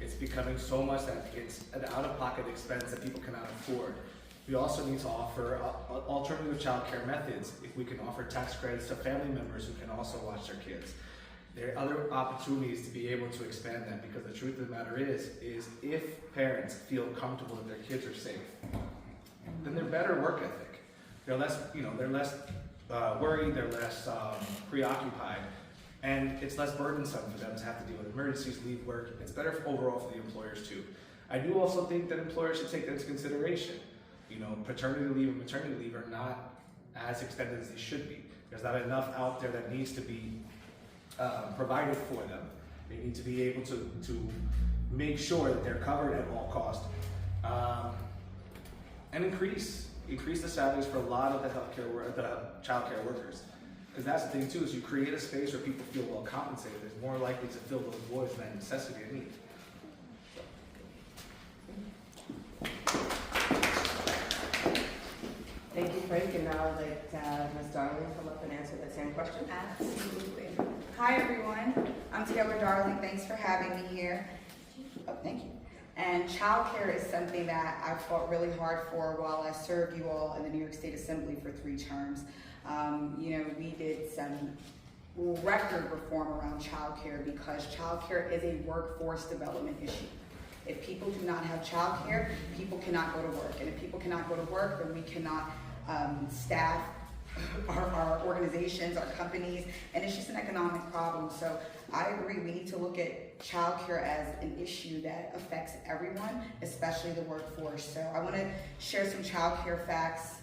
It's becoming so much that it's an out-of-pocket expense that people cannot afford. We also need to offer alternative child care methods. If we can offer tax credits to family members who can also watch their kids. There are other opportunities to be able to expand that, because the truth of the matter is if parents feel comfortable that their kids are safe, then they're better work ethic. They're less, they're less worried, they're less preoccupied, and it's less burdensome for them to have to deal with emergencies, leave work. It's better overall for the employers too. I do also think that employers should take that into consideration. Paternity leave and maternity leave are not as extended as they should be. There's not enough out there that needs to be provided for them. They need to be able to make sure that they're covered at all costs, and increase the salaries for a lot of the child care workers. Because that's the thing too, is you create a space where people feel well compensated. There's more likely to fill those voids than necessity and need. Thank you, Frank, and now I'd like Ms. Darling come up and answer that same question. Absolutely. Hi, everyone. I'm Taylor Darling. Thanks for having me here. Oh, thank you. And childcare is something that I fought really hard for while I served you all in the New York State Assembly for 3 terms. We did some record reform around childcare because childcare is a workforce development issue. If people do not have childcare, people cannot go to work. And if people cannot go to work, then we cannot staff our organizations, our companies, and it's just an economic problem. So I agree, we need to look at childcare as an issue that affects everyone, especially the workforce. So I want to share some childcare facts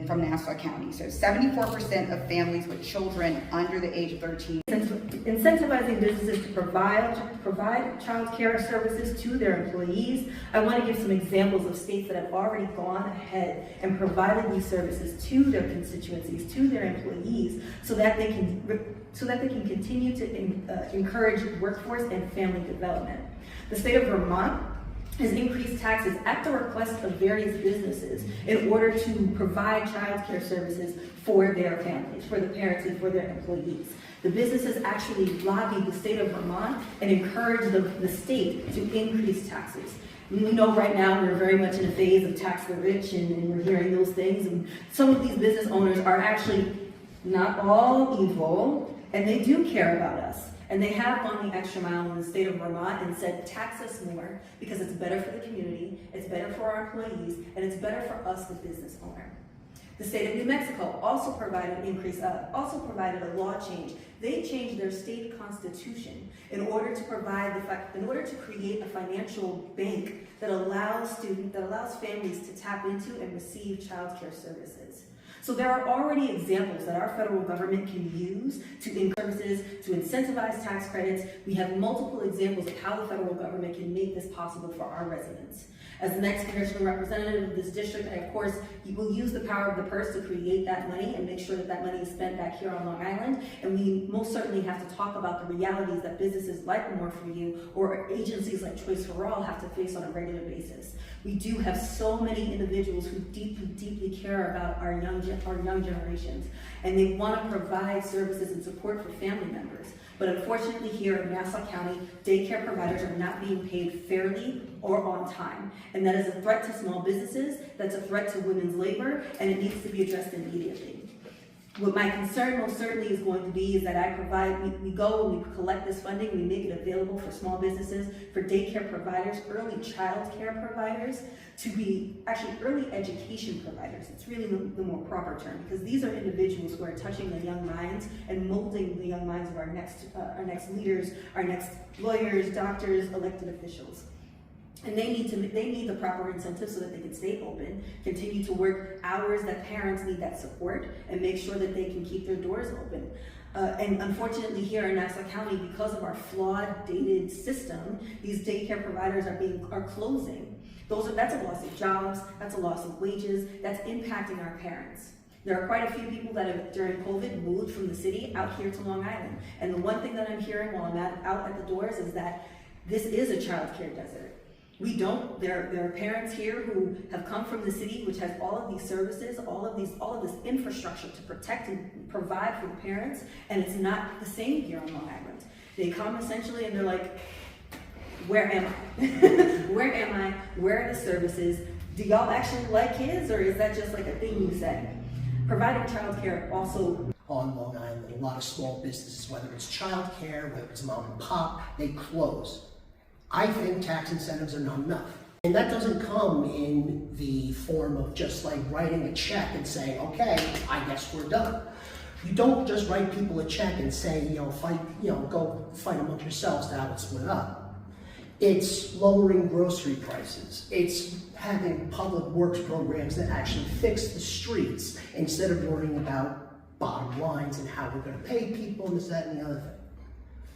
from Nassau County. So 74% of families with children under the age of 13. Incentivizing businesses to provide child care services to their employees. I want to give some examples of states that have already gone ahead and provided these services to their constituencies, to their employees, so that they can continue to encourage workforce and family development. The state of Vermont has increased taxes at the request of various businesses in order to provide child care services for their families, for the parents and for their employees. The businesses actually lobbied the state of Vermont and encouraged the state to increase taxes. We know right now we're very much in a phase of tax the rich, and we're hearing those things, and some of these business owners are actually not all evil, and they do care about us. And they have gone the extra mile in the state of Vermont and said, tax us more because it's better for the community, it's better for our employees, and it's better for us, the business owner. The state of New Mexico also provided a law change. They changed their state constitution in order to create a financial bank that allows families to tap into and receive child care services. So there are already examples that our federal government can use to increase services, to incentivize tax credits. We have multiple examples of how the federal government can make this possible for our residents. As the next congressional representative of this district, I, of course, will use the power of the purse to create that money and make sure that that money is spent back here on Long Island. And we most certainly have to talk about the realities that businesses like More For You or agencies like Choice For All have to face on a regular basis. We do have so many individuals who deeply, deeply care about our young generations, and they want to provide services and support for family members. But unfortunately here in Nassau County, daycare providers are not being paid fairly or on time. And that is a threat to small businesses, that's a threat to women's labor, and it needs to be addressed immediately. What my concern most certainly is going to be is that we go and we collect this funding, we make it available for small businesses, for daycare providers, early child care providers, to be actually early education providers. It's really the more proper term, because these are individuals who are touching the young minds and molding the young minds of our next leaders, our next lawyers, doctors, elected officials. And they need the proper incentives so that they can stay open, continue to work hours that parents need that support, and make sure that they can keep their doors open. And unfortunately here in Nassau County, because of our flawed, dated system, these daycare providers are closing. That's a loss of jobs, that's a loss of wages, that's impacting our parents. There are quite a few people that have, during COVID, moved from the city out here to Long Island. And the one thing that I'm hearing while I'm out at the doors is that this is a child care desert. There are parents here who have come from the city, which has all of these services, all of this infrastructure to protect and provide for the parents, and it's not the same here on Long Island. They come essentially and they're like, where am I? Where am I? Where are the services? Do y'all actually like kids, or is that just like a thing you say? Providing childcare also. On Long Island, a lot of small businesses, whether it's childcare, whether it's mom and pop, they close. I think tax incentives are not enough. And that doesn't come in the form of just like writing a check and saying, okay, I guess we're done. You don't just write people a check and say, go fight among yourselves to have it split up. It's lowering grocery prices. It's having public works programs that actually fix the streets instead of worrying about bottom lines and how we're going to pay people and this, that, and the other thing.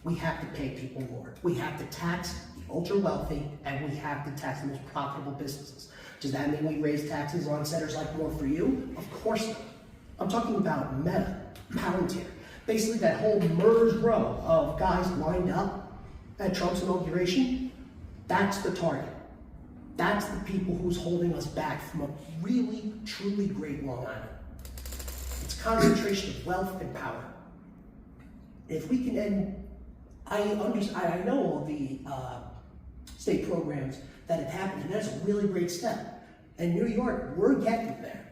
We have to pay people more. We have to tax the ultra wealthy, and we have to tax the most profitable businesses. Does that mean we raise taxes on centers like More For You? Of course not. I'm talking about Meta, Palantir, basically that whole murder's row of guys lined up at Trump's inauguration. That's the target. That's the people who's holding us back from a really, truly great Long Island. It's concentration of wealth and power. If we can end, I know all the state programs that have happened, and that's a really great step. And New York, we're getting there.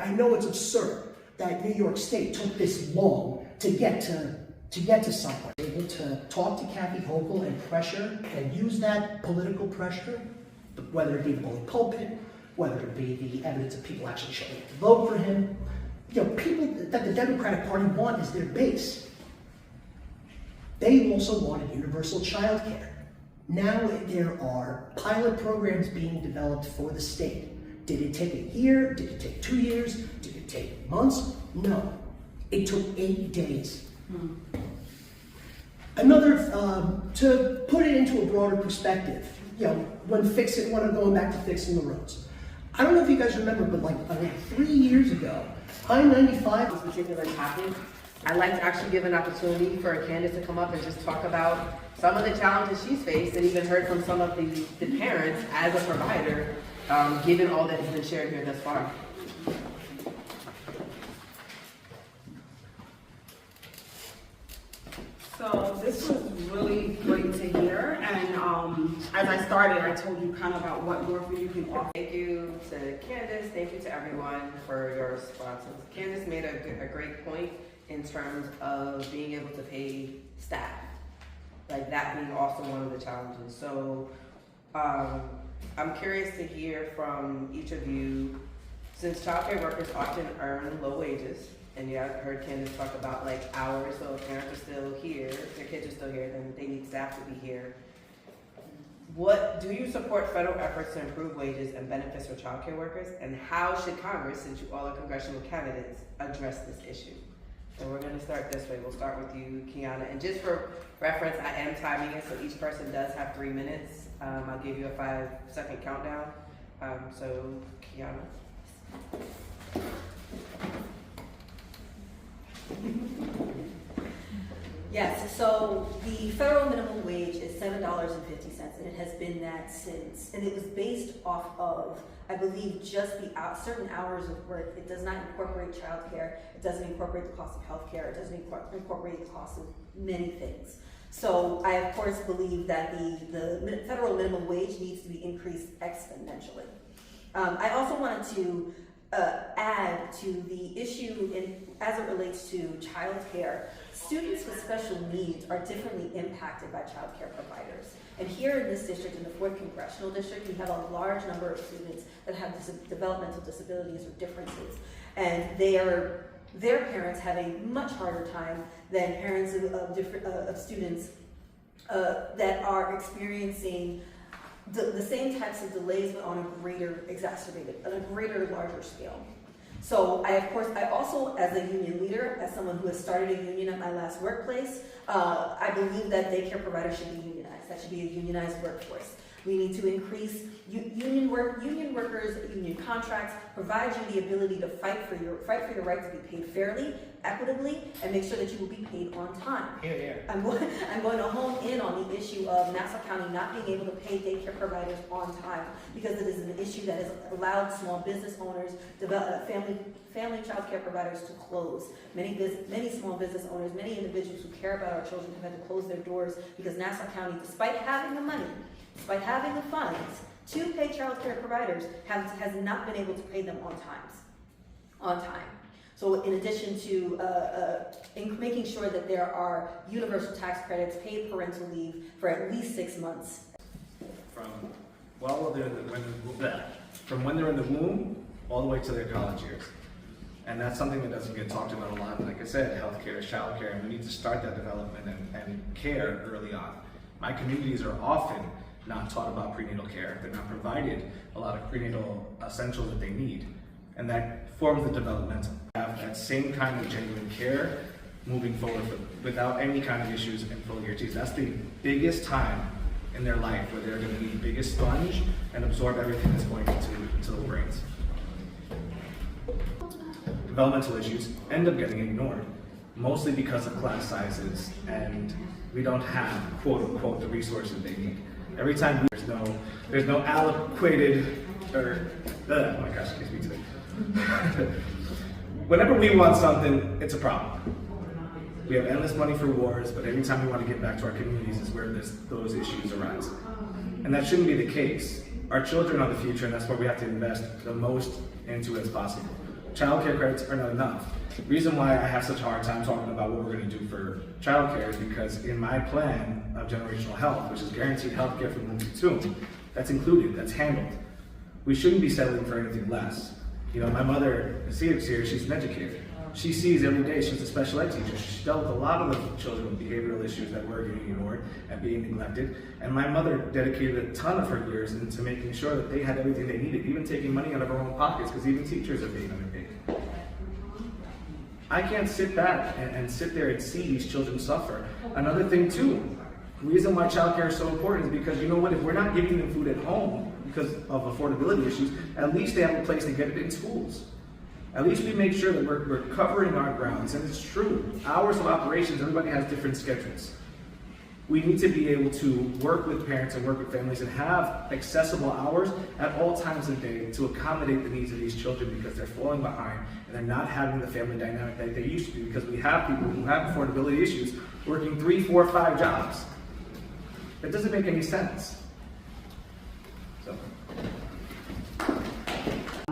I know it's absurd that New York State took this long to get to somewhere. Able to talk to Kathy Hochul and pressure and use that political pressure, whether it be the bully pulpit, whether it be the evidence of people actually showing up to vote for him. People that the Democratic Party want is their base. They also wanted universal child care. Now there are pilot programs being developed for the state. Did it take a year? Did it take 2 years? Did it take months? No. It took 8 days. Another, to put it into a broader perspective, when I'm going back to fixing the roads. I don't know if you guys remember, but like 3 years ago, I-95 This particular topic, I'd like to actually give an opportunity for Candace to come up and just talk about some of the challenges she's faced and even heard from some of the parents as a provider, given all that has been shared here thus far. So this was really great to hear, and as I started, I told you kind of about what More For You can offer. Thank you to Candace, thank you to everyone for your responses. Candace made a great point in terms of being able to pay staff, like that being also one of the challenges. So I'm curious to hear from each of you, since childcare workers often earn low wages, and yeah, I've heard Candace talk about like hours, so if parents are still here, their kids are still here, then they need staff to be here. What do you support federal efforts to improve wages and benefits for childcare workers, and how should Congress, since you all are congressional candidates, address this issue? So we're going to start this way. We'll start with you, Kiana, and just for reference, I am timing it, so each person does have 3 minutes. I'll give you a 5-second countdown. So Kiana. Yes, so the federal minimum wage is $7.50, and it has been that since, and it was based off of, I believe, just the certain hours of work. It does not incorporate childcare, it doesn't incorporate the cost of healthcare, it doesn't incorporate the cost of many things. So I, of course, believe that the federal minimum wage needs to be increased exponentially. I also wanted to add to the issue as it relates to childcare. Students with special needs are differently impacted by childcare providers. And here in this district, in the 4th Congressional District, we have a large number of students that have developmental disabilities or differences. And their parents have a much harder time than parents of students that are experiencing the same types of delays, but on a greater, larger scale. So I also, as a union leader, as someone who has started a union at my last workplace, I believe that daycare providers should be unionized. That should be a unionized workforce. We need to increase union workers, union contracts, provide you the ability to fight for your right to be paid fairly, equitably, and make sure that you will be paid on time. I'm going to home in on the issue of Nassau County not being able to pay daycare providers on time, because it is an issue that has allowed small business owners, family child care providers to close. Many small business owners, many individuals who care about our children have had to close their doors because Nassau County, despite having the money, despite having the funds to pay child care providers, has not been able to pay them on time. So in addition to making sure that there are universal tax credits, paid parental leave for at least 6 months. From when they're in the womb all the way to their college years. And that's something that doesn't get talked about a lot. Like I said, healthcare, childcare, and we need to start that development and care early on. My communities are often not taught about prenatal care. They're not provided a lot of prenatal essentials that they need. And that forms the developmental. Have that same kind of genuine care moving forward without any kind of issues in full year. Geez, that's the biggest time in their life where they're going to be the biggest sponge and absorb everything that's going into the brains. Developmental issues end up getting ignored, mostly because of class sizes, and we don't have, quote unquote, the resources they need. Every time there's no allocated, or, oh my gosh, I can't speak today. Whenever we want something, it's a problem. We have endless money for wars, but every time we want to get back to our communities is where those issues arise. And that shouldn't be the case. Our children are the future, and that's where we have to invest the most into as possible. Child care credits are not enough. The reason why I have such a hard time talking about what we're going to do for child care is because in my plan of generational health, which is guaranteed health care from womb to tomb, that's included, that's handled. We shouldn't be settling for anything less. You know, my mother, Sciretta here, she's an educator. She sees every day, she's a special ed teacher. She dealt with a lot of the children with behavioral issues that were getting ignored and being neglected. And my mother dedicated a ton of her years into making sure that they had everything they needed, even taking money out of her own pockets, because even teachers are being underpaid. I can't sit back and sit there and see these children suffer. Another thing too, the reason why childcare is so important is because, you know what, if we're not giving them food at home because of affordability issues, at least they have a place to get it in schools. At least we make sure that we're covering our grounds. And it's true, hours of operations, everybody has different schedules. We need to be able to work with parents and work with families and have accessible hours at all times of the day to accommodate the needs of these children, because they're falling behind and they're not having the family dynamic that they used to be, because we have people who have affordability issues working 3, 4, 5 jobs. That doesn't make any sense. So.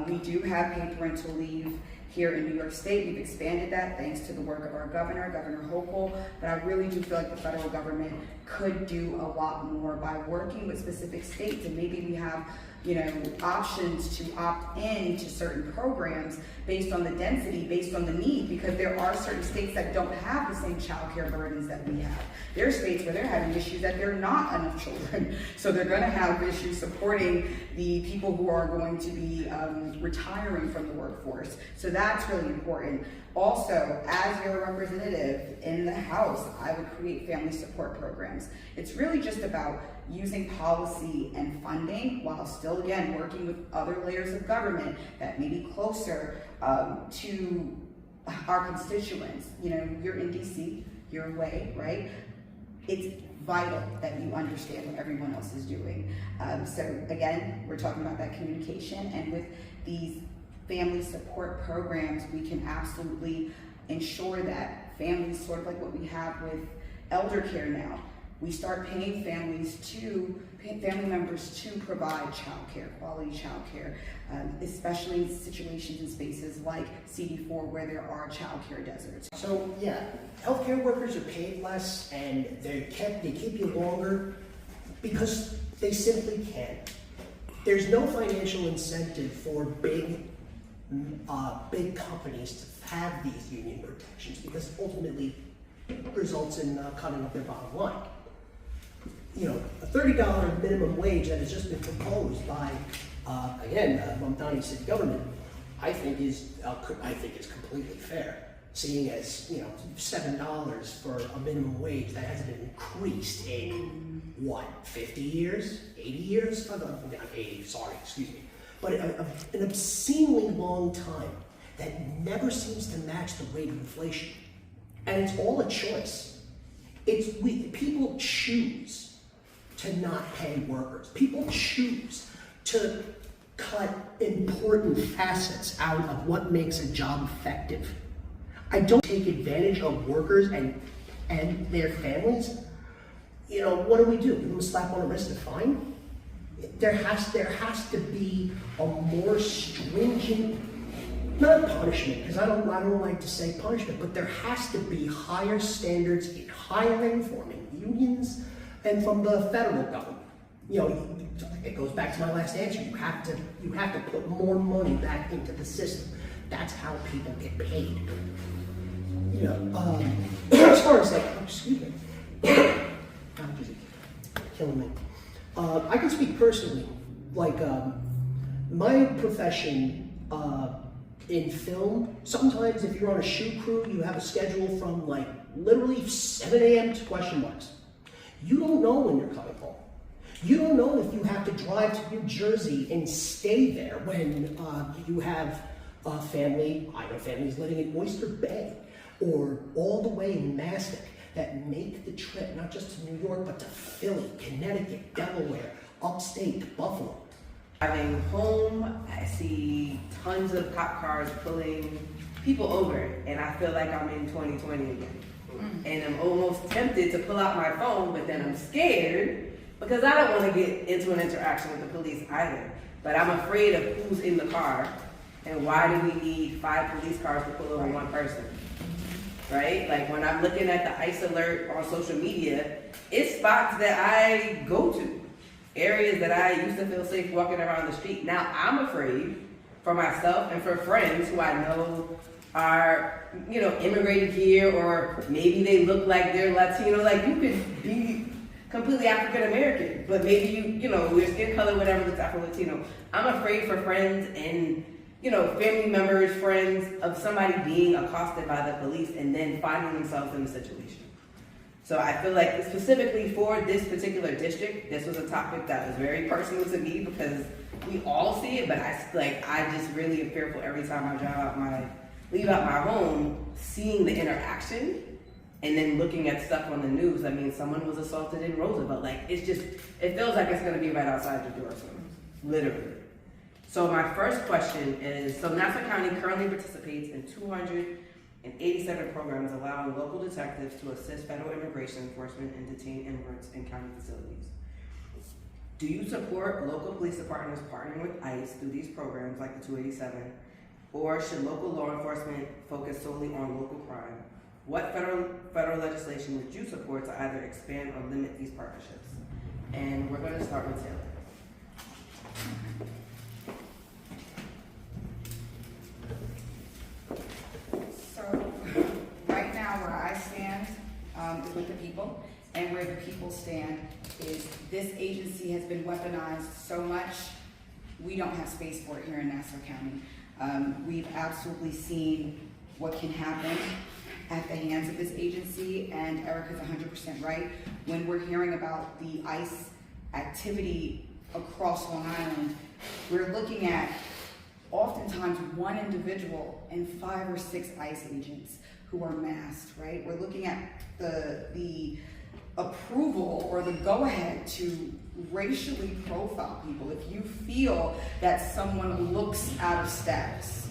We do have paid parental leave here in New York State. We've expanded that thanks to the work of our governor, Governor Hochul, but I really do feel like the federal government could do a lot more by working with specific states, and maybe we have, you know, options to opt in to certain programs based on the density, based on the need, because there are certain states that don't have the same child care burdens that we have. There are states where they're having issues that there are not enough children, so they're going to have issues supporting the people who are going to be retiring from the workforce. So that's really important. Also, as your representative in the House, I would create family support programs. It's really just about using policy and funding while still, again, working with other layers of government that may be closer to our constituents. You know, you're in DC, you're away, right? It's vital that you understand what everyone else is doing. So again, we're talking about that communication, and with these family support programs, we can absolutely ensure that families, sort of like what we have with elder care now, we start paying family members to provide childcare, quality childcare, especially in situations and spaces like CD4 where there are childcare deserts. So yeah, healthcare workers are paid less, and they keep you longer because they simply can. There's no financial incentive for big companies to have these union protections, because ultimately it results in cutting up their bottom line. You know, a $30 minimum wage that has just been proposed by, again, Montani city government, I think is completely fair. seeing as, you know, $7 for a minimum wage that hasn't been increased in, what, 50 years, 80 years? 80, sorry, excuse me. But an obscenely long time that never seems to match the rate of inflation. And it's all a choice. People choose to not pay workers. People choose to cut important facets out of what makes a job effective. I don't take advantage of workers and their families. You know, what do? Give them a slap on the wrist and fine? There has to be a more stringent, not punishment, because I don't like to say punishment, but there has to be higher standards in hiring from unions and from the federal government. You know, it goes back to my last answer. You have to put more money back into the system. That's how people get paid. You know, as far as like, excuse me, I'm just killing me. I can speak personally. Like my profession in film. Sometimes, if you're on a shoot crew, you have a schedule from like literally 7 a.m. to question marks. You don't know when you're coming home. You don't know if you have to drive to New Jersey and stay there when you have a family. I know families living in Oyster Bay or all the way in Mastic that make the trip not just to New York but to Philly, Connecticut, Delaware, upstate, Buffalo. Driving home, I see tons of cop cars pulling people over, and I feel like I'm in 2020 again. And I'm almost tempted to pull out my phone, but then I'm scared because I don't want to get into an interaction with the police either. But I'm afraid of who's in the car, and why do we need 5 police cars to pull over one person? Right? Like when I'm looking at the ICE alert on social media, it's spots that I go to. Areas that I used to feel safe walking around the street. Now I'm afraid for myself and for friends who I know are, you know, immigrated here, or maybe they look like they're Latino. Like, you could be completely African American, but maybe you know, your skin color, whatever, looks Afro-Latino. I'm afraid for friends and, you know, family members, friends of somebody being accosted by the police and then finding themselves in the situation. So I feel like specifically for this particular district, this was a topic that was very personal to me because we all see it, but I just really am fearful every time I leave out my home, seeing the interaction and then looking at stuff on the news. I mean, someone was assaulted in Roosevelt. Like, it feels like it's gonna be right outside the door soon, literally. So my first question is, so Nassau County currently participates in 287 programs allowing local detectives to assist federal immigration enforcement and detain immigrants in county facilities. Do you support local police departments partnering with ICE through these programs like the 287, or should local law enforcement focus solely on local crime? What federal legislation would you support to either expand or limit these partnerships? And we're going to start with Taylor. So right now where I stand is with the people, and where the people stand is this agency has been weaponized so much, we don't have space for it here in Nassau County. We've absolutely seen what can happen at the hands of this agency, and Erica's 100% right. When we're hearing about the ICE activity across Long Island, we're looking at oftentimes one individual and 5 or 6 ICE agents who are masked, right? We're looking at the approval or the go-ahead to racially profile people. If you feel that someone looks out of status,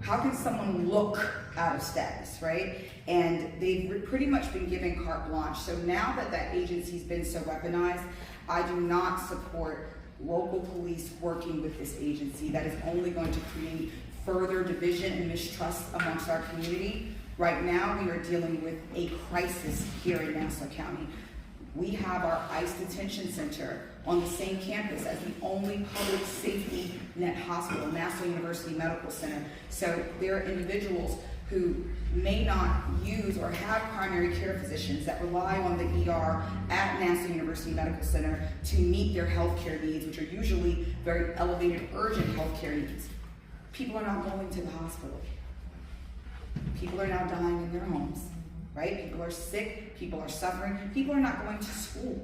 how can someone look out of status, right? And they've pretty much been given carte blanche. So now that that agency's been so weaponized, I do not support local police working with this agency. That is only going to create further division and mistrust amongst our community. Right now, we are dealing with a crisis here in Nassau County. We have our ICE detention center on the same campus as the only public safety net hospital, Nassau University Medical Center. So there are individuals who may not use or have primary care physicians that rely on the ER at Nassau University Medical Center to meet their healthcare needs, which are usually very elevated, urgent healthcare needs. People are not going to the hospital. People are now dying in their homes, right? People are sick, people are suffering, people are not going to school.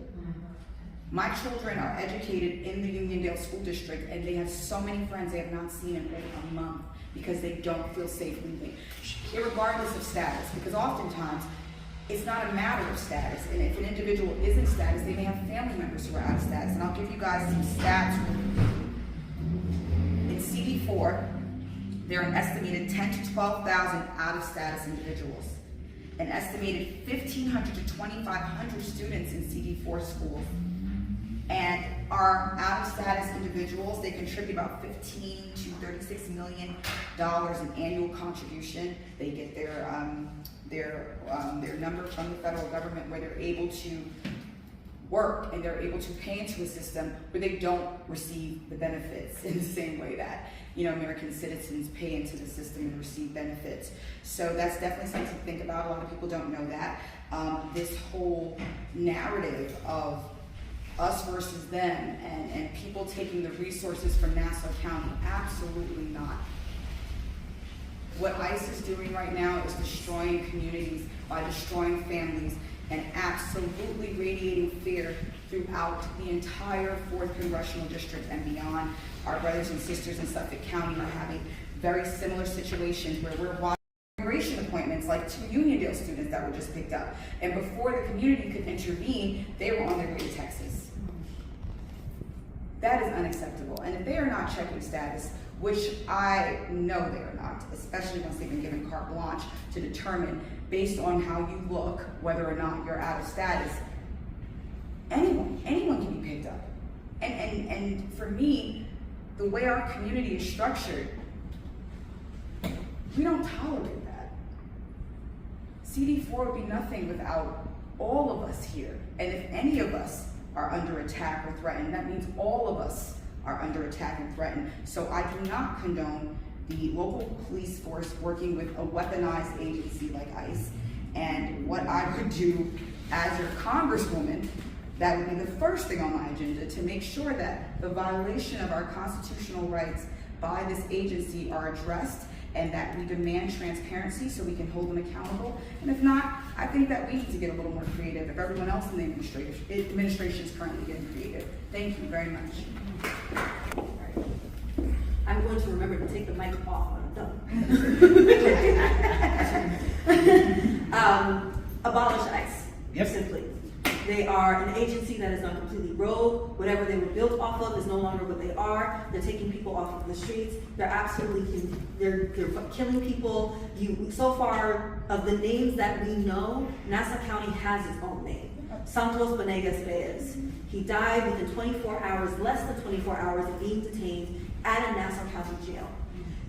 My children are educated in the Uniondale School District, and they have so many friends they have not seen in over a month because they don't feel safe leaving, irregardless of status, because oftentimes it's not a matter of status, and if an individual is in status, they may have family members who are out of status, and I'll give you guys some stats. In CD4, there are an estimated 10 to 12,000 out of status individuals, an estimated 1,500 to 2,500 students in CD4 schools. And our out-of-status individuals, they contribute about $15 to $36 million in annual contribution. They get their number from the federal government where they're able to work and they're able to pay into a system where they don't receive the benefits in the same way that, you know, American citizens pay into the system and receive benefits. So that's definitely something to think about. A lot of people don't know that. This whole narrative of us versus them, and people taking the resources from Nassau County, absolutely not. What ICE is doing right now is destroying communities by destroying families and absolutely radiating fear throughout the entire 4th Congressional District and beyond. Our brothers and sisters in Suffolk County are having very similar situations where we're watching immigration appointments, like 2 Uniondale students that were just picked up. And before the community could intervene, they were on their way to Texas. That is unacceptable. And if they are not checking status, which I know they are not, especially once they've been given carte blanche to determine based on how you look, whether or not you're out of status, anyone can be picked up. And for me, the way our community is structured, we don't tolerate that. CD4 would be nothing without all of us here. And if any of us are under attack or threatened, that means all of us are under attack and threatened. So I do not condone the local police force working with a weaponized agency like ICE. And what I would do as your congresswoman, that would be the first thing on my agenda, to make sure that the violation of our constitutional rights by this agency are addressed, and that we demand transparency so we can hold them accountable. And if not, I think that we need to get a little more creative if everyone else in the administration is currently getting creative. Thank you very much. I'm going to remember to take the mic off when I'm done. Abolish ICE, simply. They are an agency that is not completely rogue. Whatever they were built off of is no longer what they are. They're taking people off of the streets. They're absolutely, they're killing people. So far, of the names that we know, Nassau County has its own name. Santos Benegas Reyes. He died within 24 hours, less than 24 hours of being detained at a Nassau County jail.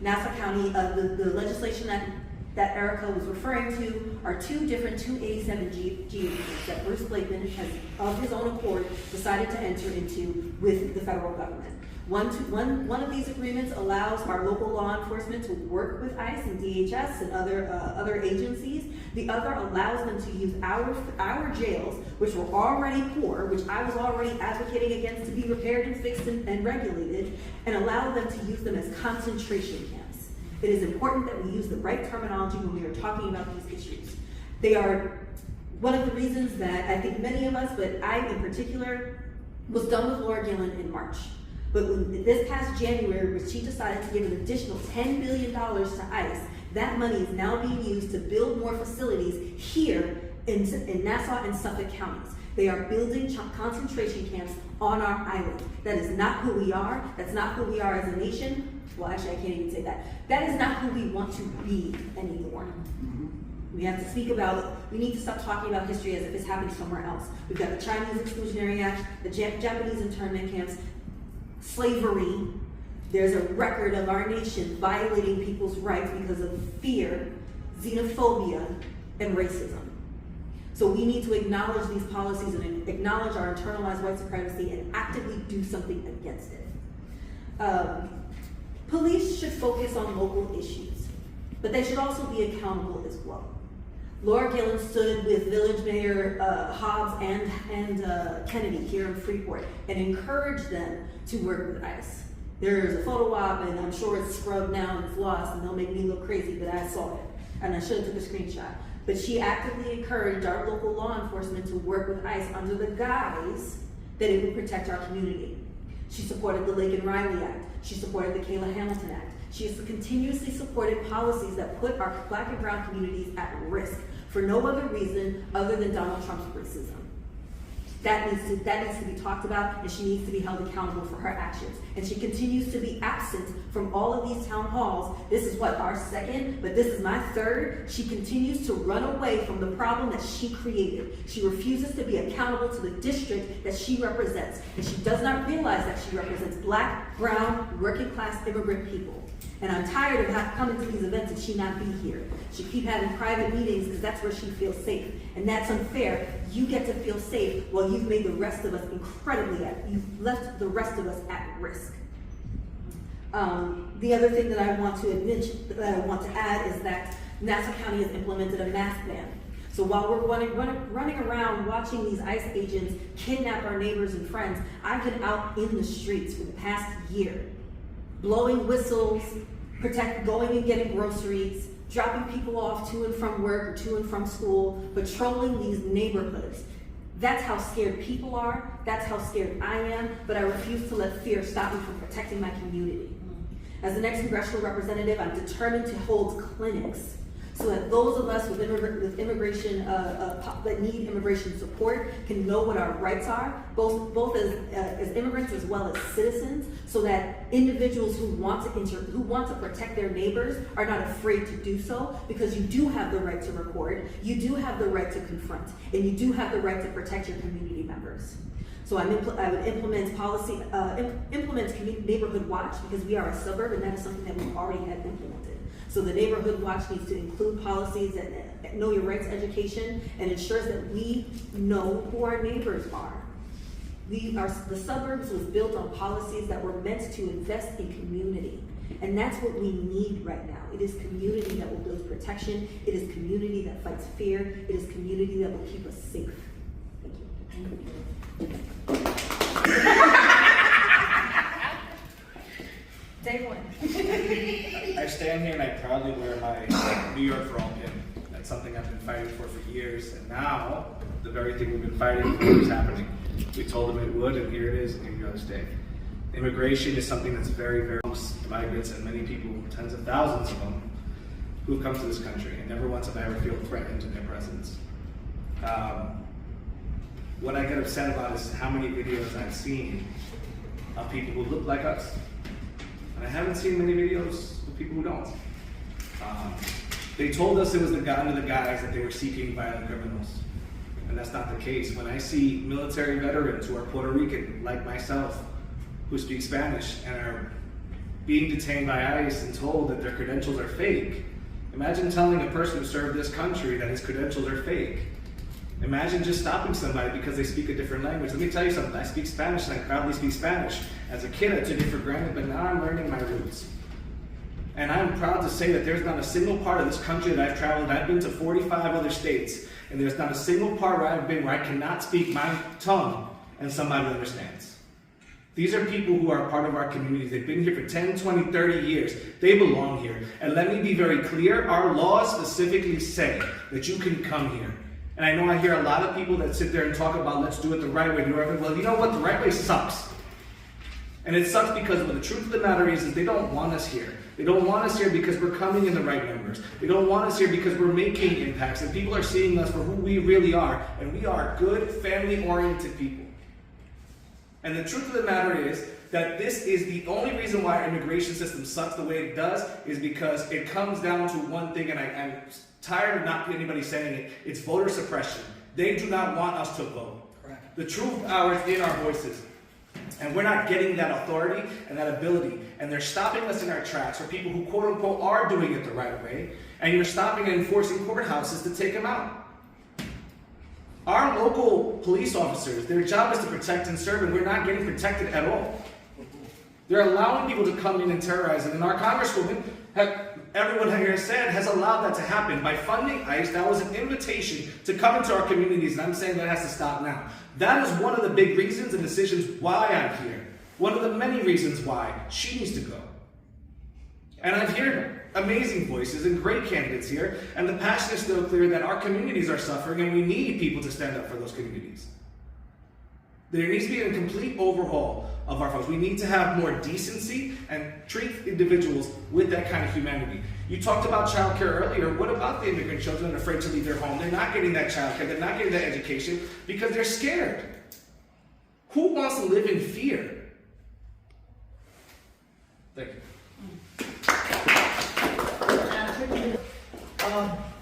Nassau County, the legislation that Erica was referring to are 2 different 287G agreements that Bruce Blakeman has, of his own accord, decided to enter into with the federal government. One of these agreements allows our local law enforcement to work with ICE and DHS and other agencies. The other allows them to use our jails, which were already poor, which I was already advocating against to be repaired and fixed and regulated, and allow them to use them as concentration camps. It is important that we use the right terminology when we are talking about these issues. They are one of the reasons that I think many of us, but I in particular, was done with Laura Gillen in March. But when this past January, when she decided to give an additional $10 billion to ICE, that money is now being used to build more facilities here in Nassau and Suffolk counties. They are building concentration camps on our island. That is not who we are. That's not who we are as a nation. Well, actually, I can't even say that. That is not who we want to be anymore. We have to speak about, we need to stop talking about history as if it's happened somewhere else. We've got the Chinese Exclusionary Act, the Japanese internment camps, slavery. There's a record of our nation violating people's rights because of fear, xenophobia, and racism. So we need to acknowledge these policies and acknowledge our internalized white supremacy and actively do something against it. Police should focus on local issues, but they should also be accountable as well. Laura Gillen stood with Village Mayor Hobbs and Kennedy here in Freeport and encouraged them to work with ICE. There's a photo op, and I'm sure it's scrubbed now and it's lost, and they'll make me look crazy, but I saw it. and I should have took a screenshot, but she actively encouraged our local law enforcement to work with ICE under the guise that it would protect our community. She supported the Lake and Riley Act. She supported the Kayla Hamilton Act. She has continuously supported policies that put our Black and brown communities at risk for no other reason other than Donald Trump's racism. That needs to be talked about, and she needs to be held accountable for her actions. And she continues to be absent from all of these town halls. This is what, our second, but this is my third. She continues to run away from the problem that she created. She refuses to be accountable to the district that she represents. And she does not realize that she represents Black, brown, working class immigrant people. And I'm tired of coming to these events and she not be here. She keep having private meetings because that's where she feels safe. And that's unfair. You get to feel safe while you've made the rest of us you've left the rest of us at risk. The other thing that I want to add is that Nassau County has implemented a mask ban. So while we're running around watching these ICE agents kidnap our neighbors and friends, I've been out in the streets for the past year, blowing whistles, going and getting groceries, dropping people off to and from work or to and from school, patrolling these neighborhoods. That's how scared people are, that's how scared I am, but I refuse to let fear stop me from protecting my community. As the next congressional representative, I'm determined to hold clinics so that those of us with immigration that need immigration support can know what our rights are, both as immigrants as well as citizens, so that individuals who want to protect their neighbors are not afraid to do so, because you do have the right to record, you do have the right to confront, and you do have the right to protect your community members. So I would implement policy, implement neighborhood watch, because we are a suburb and that is something that we already had implemented. So the neighborhood watch needs to include policies that know your rights education and ensures that we know who our neighbors are. The suburbs was built on policies that were meant to invest in community. And that's what we need right now. It is community that will build protection. It is community that fights fear. It is community that will keep us safe. Thank you. Day one. I stand here and I proudly wear my New York for all pin. That's something I've been fighting for years, and now the very thing we've been fighting for is happening. We told them it would, and here it is, and here to stay. Immigration is something that's very, very migrants and many people, tens of thousands of them, who have come to this country, and never once have I ever feel threatened in their presence. What I get upset about is how many videos I've seen of people who look like us. And I haven't seen many videos of people who don't. They told us it was under the guise that they were seeking violent criminals. And that's not the case. When I see military veterans who are Puerto Rican, like myself, who speak Spanish and are being detained by ICE and told that their credentials are fake, imagine telling a person who served this country that his credentials are fake. Imagine just stopping somebody because they speak a different language. Let me tell you something, I speak Spanish and I proudly speak Spanish. As a kid, I took it for granted, but now I'm learning my roots. And I'm proud to say that there's not a single part of this country that I've traveled. I've been to 45 other states, and there's not a single part where I've been where I cannot speak my tongue and somebody understands. These are people who are part of our communities. They've been here for 10, 20, 30 years. They belong here. And let me be very clear, our laws specifically say that you can come here. And I know I hear a lot of people that sit there and talk about let's do it the right way. Well, you know what? The right way sucks. And it sucks because the truth of the matter is they don't want us here. They don't want us here because we're coming in the right numbers. They don't want us here because we're making impacts and people are seeing us for who we really are. And we are good, family-oriented people. And the truth of the matter is that this is the only reason why our immigration system sucks the way it does is because it comes down to one thing, and I'm tired of not anybody saying it. It's voter suppression. They do not want us to vote. Correct. The truth power is in our voices. And we're not getting that authority and that ability. And they're stopping us in our tracks for people who quote unquote are doing it the right way. And you're stopping and enforcing courthouses to take them out. Our local police officers, their job is to protect and serve, and we're not getting protected at all. They're allowing people to come in and terrorize them. And our congresswoman, everyone here said, has allowed that to happen. By funding ICE, that was an invitation to come into our communities, and I'm saying that has to stop now. That is one of the big reasons and decisions why I'm here. One of the many reasons why she needs to go. And I've heard amazing voices and great candidates here, and the passion is still clear that our communities are suffering and we need people to stand up for those communities. There needs to be a complete overhaul of our folks. We need to have more decency and treat individuals with that kind of humanity. You talked about childcare earlier. What about the immigrant children afraid to leave their home? They're not getting that childcare, they're not getting that education because they're scared. Who wants to live in fear? Thank you.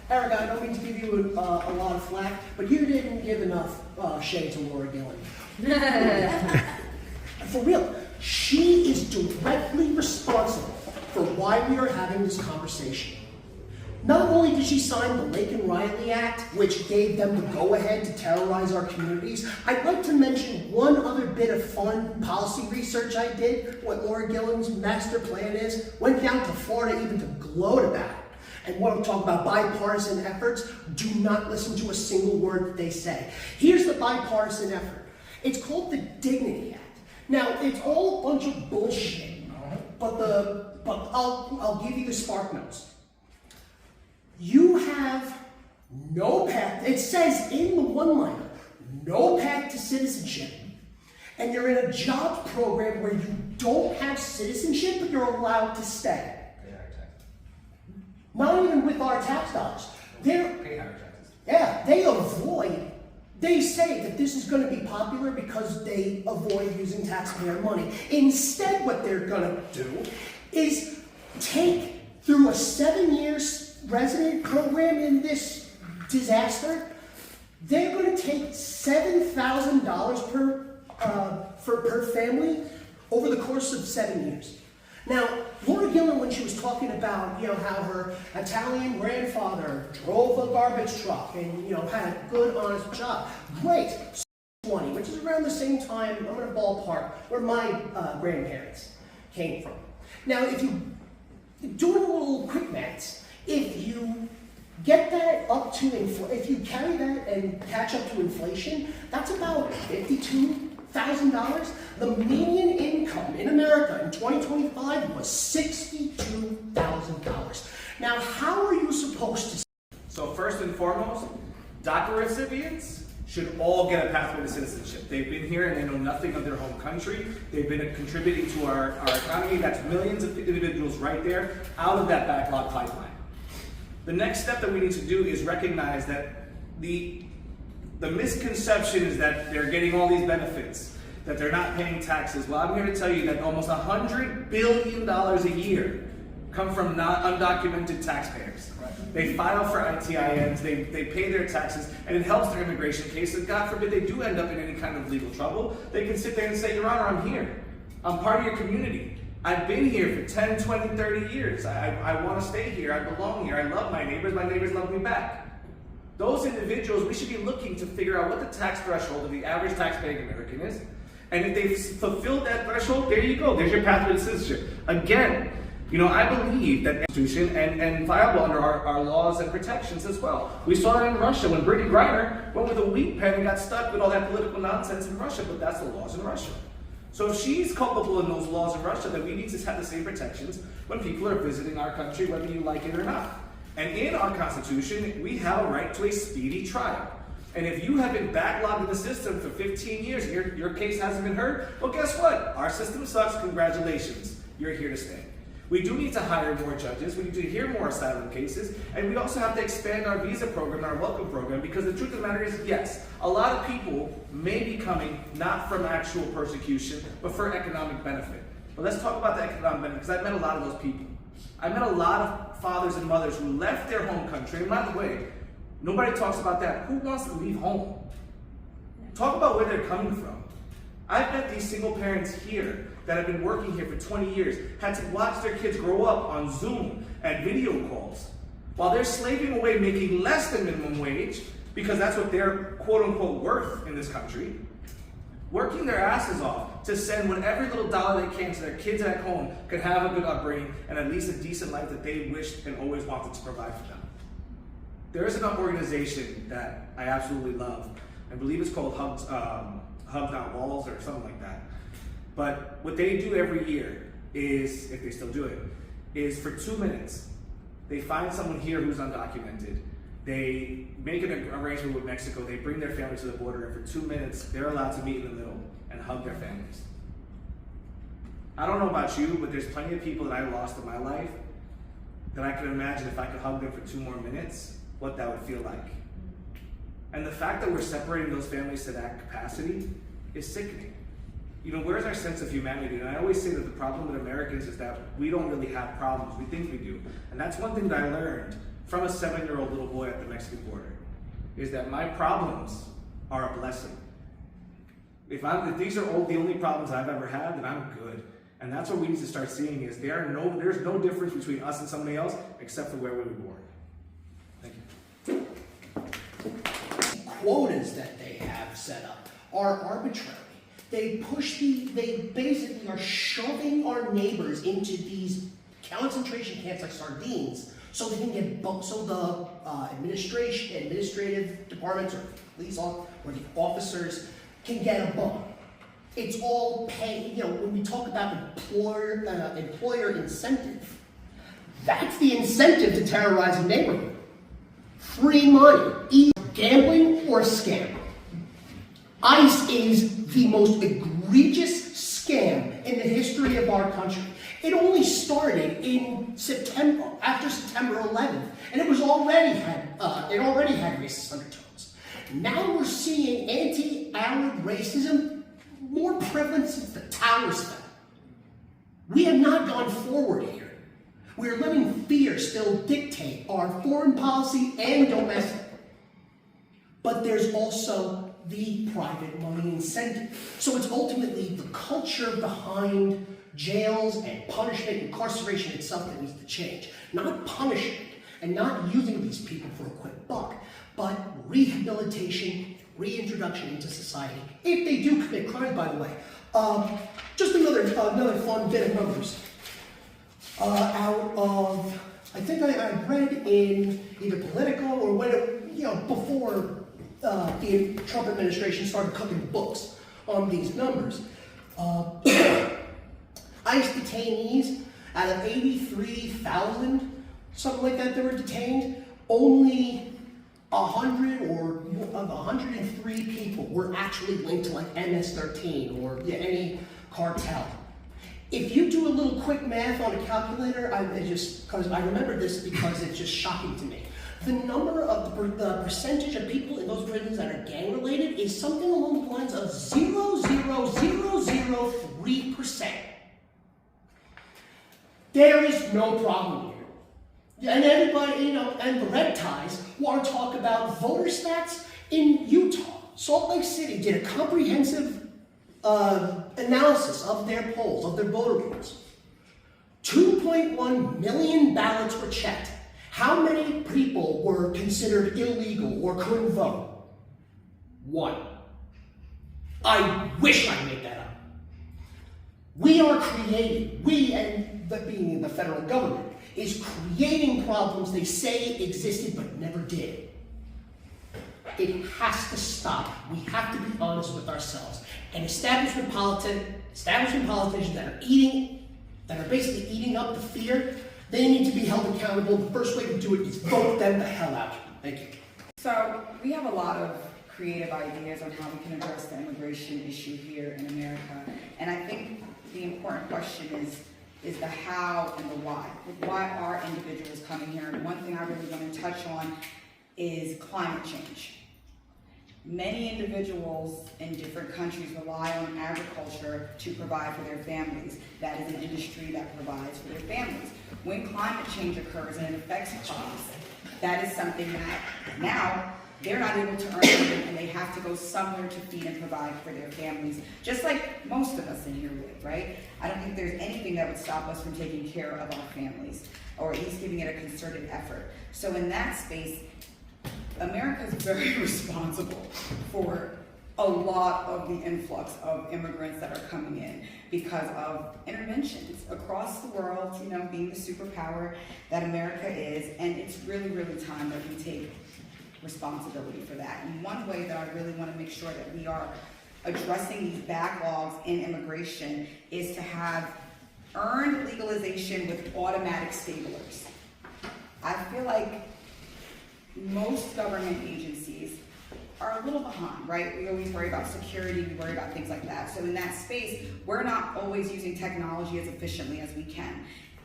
Erica, I don't mean to give you a lot of flack, but you didn't give enough shade to Laura Gillen. For real, she is directly responsible for why we are having this conversation. Not only did she sign the Laken Riley Act, which gave them the go-ahead to terrorize our communities, I'd like to mention one other bit of fun policy research I did, what Laura Gillen's master plan is. Went down to Florida even to gloat about it. And want to talk about bipartisan efforts, do not listen to a single word that they say. Here's the bipartisan effort. It's called the Dignity Act. Now, it's all a bunch of bullshit, but I'll give you the spark notes. You have no path, it says in the one-liner, no path to citizenship, and you're in a jobs program where you don't have citizenship, but you're allowed to stay. Not even with our tax dollars. They say that this is going to be popular because they avoid using taxpayer money. Instead, what they're going to do is take through a 7-year resident program in this disaster, they're going to take $7,000 per family over the course of 7 years. Now, Laura Gillen, when she was talking about, how her Italian grandfather drove a garbage truck and, had a good, honest job, great. 20, which is around the same time, I'm going to ballpark, where my grandparents came from. Now, if you do a little quick maths, if you get that up to if you carry that and catch up to inflation, that's about $52,000. The median income in America in 2025 was $62,000. Now, how are you supposed to? So first and foremost, DACA recipients should all get a pathway to citizenship. They've been here and they know nothing of their home country. They've been contributing to our economy. That's millions of individuals right there out of that backlog pipeline. The next step that we need to do is recognize that the misconception is that they're getting all these benefits, that they're not paying taxes. Well, I'm here to tell you that almost $100 billion a year come from undocumented taxpayers. They file for ITINs, they pay their taxes, and it helps their immigration case. And God forbid they do end up in any kind of legal trouble, they can sit there and say, Your Honor, I'm here. I'm part of your community. I've been here for 10, 20, 30 years. I want to stay here. I belong here. I love my neighbors love me back. Those individuals, we should be looking to figure out what the tax threshold of the average tax-paying American is. And if they've fulfilled that threshold, there you go. There's your pathway to citizenship. Again, I believe that institution and viable under our laws and protections as well. We saw it in Russia when Brittany Griner went with a wheat pen and got stuck with all that political nonsense in Russia, but that's the laws in Russia. So if she's culpable in those laws in Russia, then we need to have the same protections when people are visiting our country, whether you like it or not. And in our Constitution, we have a right to a speedy trial. And if you have been backlogged in the system for 15 years and your case hasn't been heard, well, guess what? Our system sucks. Congratulations. You're here to stay. We do need to hire more judges. We need to hear more asylum cases. And we also have to expand our visa program, our welcome program, because the truth of the matter is, yes, a lot of people may be coming not from actual persecution, but for economic benefit. But let's talk about the economic benefit, because I've met a lot of those people. I met a lot of fathers and mothers who left their home country. And by the way, nobody talks about that. Who wants to leave home? Talk about where they're coming from. I've met these single parents here that have been working here for 20 years, had to watch their kids grow up on Zoom and video calls, while they're slaving away making less than minimum wage, because that's what they're quote-unquote worth in this country, working their asses off to send whatever little dollar they can so their kids at home could have a good upbringing and at least a decent life that they wished and always wanted to provide for them. There is an organization that I absolutely love. I believe it's called Hubs Not Walls or something like that. But what they do every year is, if they still do it, is for 2 minutes, They find someone here who's undocumented. They make an arrangement with Mexico. They bring their family to the border, and for 2 minutes, they're allowed to meet in the middle and hug their families. I don't know about you, but there's plenty of people that I lost in my life that I can imagine if I could hug them for 2 more minutes, what that would feel like. And the fact that we're separating those families to that capacity is sickening. You know, where's our sense of humanity? And I always say that the problem with Americans is that we don't really have problems. We think we do. And that's one thing that I learned from a 7-year-old little boy at the Mexican border, is that my problems are a blessing. If these are all the only problems I've ever had, then I'm good. And that's what we need to start seeing, is there's no difference between us and somebody else except for where we were born. Thank you. Quotas that they have set up are arbitrary. They basically are shoving our neighbors into these concentration camps like sardines, so they can get so the administrative departments or police or the officers can get a bump. It's all pay. You know, when we talk about employer incentive, that's the incentive to terrorize a neighborhood. Free money, either gambling or scam. ICE is the most egregious scam in the history of our country. It only started in September, after September 11th, and it already had racist undertones. Now we're seeing anti-Arab racism more prevalent since the towers fell. We have not gone forward here. We're letting fear still dictate our foreign policy and domestic. But there's also the private money incentive. So it's ultimately the culture behind jails and punishment, incarceration itself that needs to change. Not punishment and not using these people for a quick buck, but rehabilitation, reintroduction into society, if they do commit crimes, by the way. Just another fun bit of numbers. Out of, I think I read in either Politico or when before the Trump administration started cooking books on these numbers. ICE detainees, out of 83,000, something like that were detained, only 100 or of 103 people were actually linked to like MS-13 or any cartel. If you do a little quick math on a calculator, because I remember this because it's just shocking to me. The number of the percentage of people in those prisons that are gang related is something along the lines of 0.00003%. There is no problem here. And everybody, and the red ties want to talk about voter stats in Utah. Salt Lake City did a comprehensive analysis of their polls, of their voter rolls. 2.1 million ballots were checked. How many people were considered illegal or couldn't vote? 1. I wish I made that up. We are creating, being the federal government, is creating problems they say existed but never did. It has to stop. We have to be honest with ourselves. And establishment politicians that are basically eating up the fear, they need to be held accountable. The first way to do it is vote them the hell out. Thank you. So we have a lot of creative ideas on how we can address the immigration issue here in America. And I think the important question is the how and the why. Why are individuals coming here? And one thing I really want to touch on is climate change. Many individuals in different countries rely on agriculture to provide for their families. That is an industry that provides for their families. When climate change occurs and it affects crops, that is something that now they're not able to earn it and they have to go somewhere to feed and provide for their families, just like most of us in here would, right? I don't think there's anything that would stop us from taking care of our families, or at least giving it a concerted effort. So in that space, America is very responsible for a lot of the influx of immigrants that are coming in because of interventions across the world, being the superpower that America is. And it's really, really time that we take responsibility for that. And one way that I really want to make sure that we are addressing these backlogs in immigration is to have earned legalization with automatic stablers. I feel like most government agencies are a little behind, right? We always worry about security, we worry about things like that. So in that space, we're not always using technology as efficiently as we can.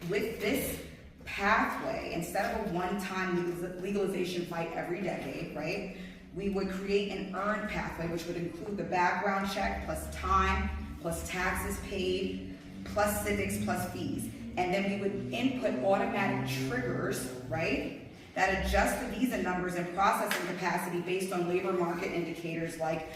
With this pathway, instead of a one-time legalization fight every decade, right? We would create an earned pathway, which would include the background check, plus time, plus taxes paid, plus civics, plus fees. And then we would input automatic triggers, right? That adjust the visa numbers and processing capacity based on labor market indicators like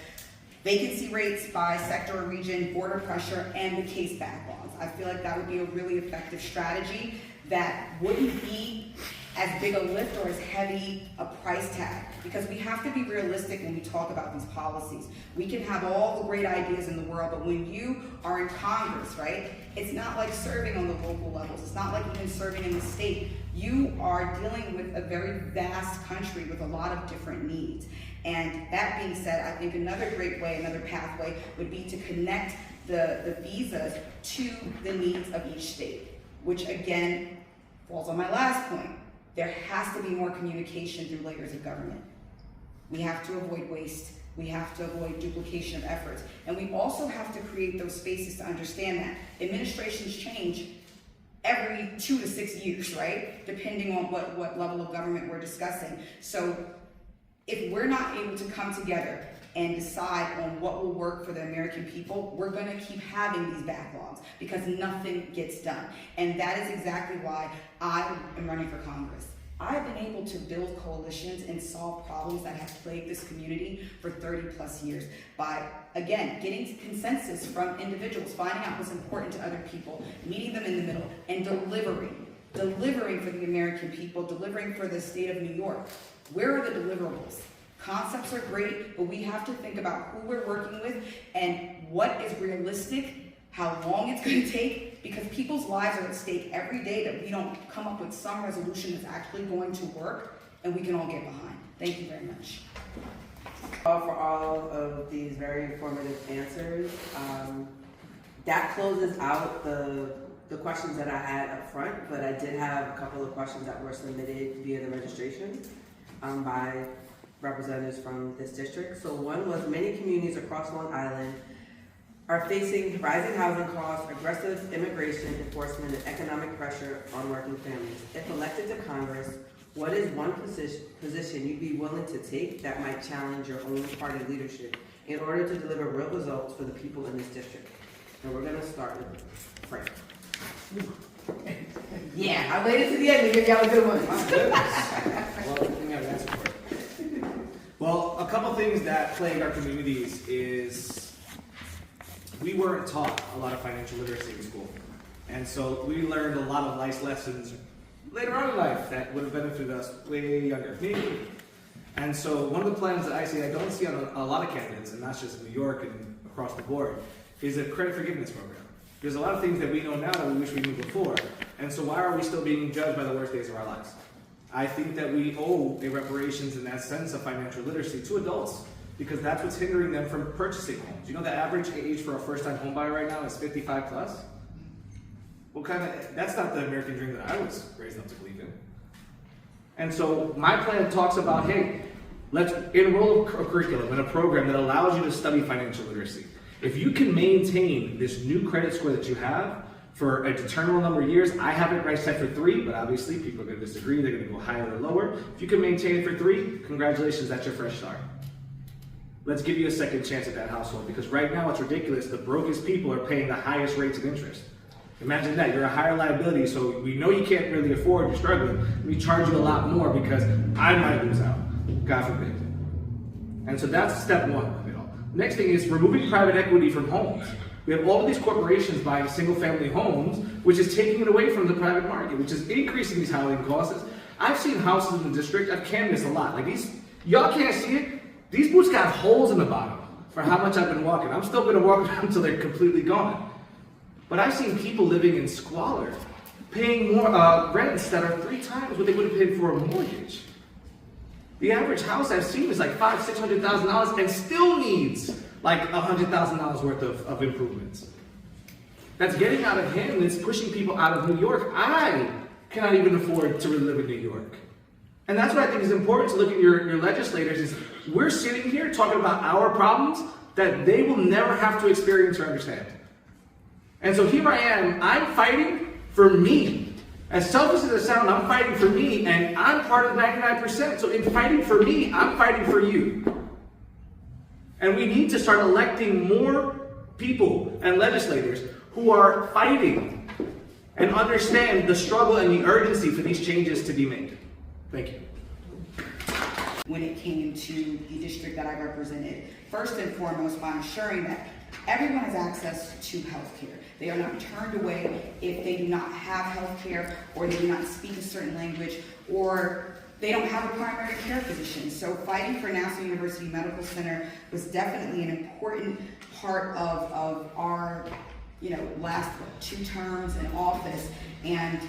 vacancy rates by sector or region, border pressure, and the case backlogs. I feel like that would be a really effective strategy that wouldn't be as big a lift or as heavy a price tag, because we have to be realistic when we talk about these policies. We can have all the great ideas in the world, but when you are in Congress, right, it's not like serving on the local levels. It's not like even serving in the state. You are dealing with a very vast country with a lot of different needs. And that being said, I think another great way, another pathway would be to connect the visas to the needs of each state, which again falls on my last point. There has to be more communication through layers of government. We have to avoid waste. We have to avoid duplication of efforts. And we also have to create those spaces to understand that administrations change every 2 to 6 years, right? Depending on what level of government we're discussing. So if we're not able to come together and decide on what will work for the American people, we're gonna keep having these backlogs because nothing gets done. And that is exactly why I am running for Congress. I've been able to build coalitions and solve problems that have plagued this community for 30 plus years by, again, getting consensus from individuals, finding out what's important to other people, meeting them in the middle, and delivering for the American people, delivering for the state of New York. Where are the deliverables? Concepts are great, but we have to think about who we're working with and what is realistic, how long it's going to take, because people's lives are at stake every day that we don't come up with some resolution that's actually going to work and we can all get behind. Thank you very much. For all of these very informative answers. That closes out the questions that I had up front, but I did have a couple of questions that were submitted via the registration by representatives from this district. So one was, many communities across Long Island are facing rising housing costs, aggressive immigration enforcement, and economic pressure on working families. If elected to Congress, what is one position you'd be willing to take that might challenge your own party leadership in order to deliver real results for the people in this district? And we're gonna start with Frank. Yeah, I waited to the end to give y'all a good one. Well, I think I have an answer for it. Well, a couple things that plague our communities is we weren't taught a lot of financial literacy in school. And so we learned a lot of life lessons later on in life that would have benefited us way younger. Me. And so one of the plans that I see, I don't see on a lot of candidates, and that's just in New York and across the board, is a credit forgiveness program. There's a lot of things that we know now that we wish we knew before. And so why are we still being judged by the worst days of our lives? I think that we owe a reparations in that sense of financial literacy to adults, because that's what's hindering them from purchasing homes. You know the average age for a first-time home buyer right now is 55 plus? That's not the American dream that I was raised up to believe in. And so my plan talks about, hey, let's enroll a curriculum and a program that allows you to study financial literacy. If you can maintain this new credit score that you have for a determinable number of years, I have it right set for 3, but obviously people are going to disagree, they're going to go higher or lower. If you can maintain it for 3, congratulations, that's your fresh start. Let's give you a second chance at that household, because right now it's ridiculous. The brokest people are paying the highest rates of interest. Imagine that, you're a higher liability, so we know you can't really afford, you're struggling. We charge you a lot more because I might lose out, God forbid. And so that's step 1 of it all. Next thing is removing private equity from homes. We have all of these corporations buying single-family homes, which is taking it away from the private market, which is increasing these housing costs. I've seen houses in the district, I've canvassed a lot. Like these, y'all can't see it. These boots got holes in the bottom for how much I've been walking. I'm still gonna walk around until they're completely gone. But I've seen people living in squalor, paying more rents that are 3 times what they would have paid for a mortgage. The average house I've seen is like $500,000, $600,000 and still needs like $100,000 worth of improvements. That's getting out of hand, and it's pushing people out of New York. I cannot even afford to live in New York. And that's what I think is important to look at your legislators is we're sitting here talking about our problems that they will never have to experience or understand. And so here I am, I'm fighting for me. As selfish as it sounds, I'm fighting for me, and I'm part of the 99%. So in fighting for me, I'm fighting for you. And we need to start electing more people and legislators who are fighting and understand the struggle and the urgency for these changes to be made. Thank you. When it came to the district that I represented, first and foremost by ensuring that everyone has access to health care. They are not turned away if they do not have health care, or they do not speak a certain language, or they don't have a primary care physician. So fighting for Nassau University Medical Center was definitely an important part of our last 2 terms in office. And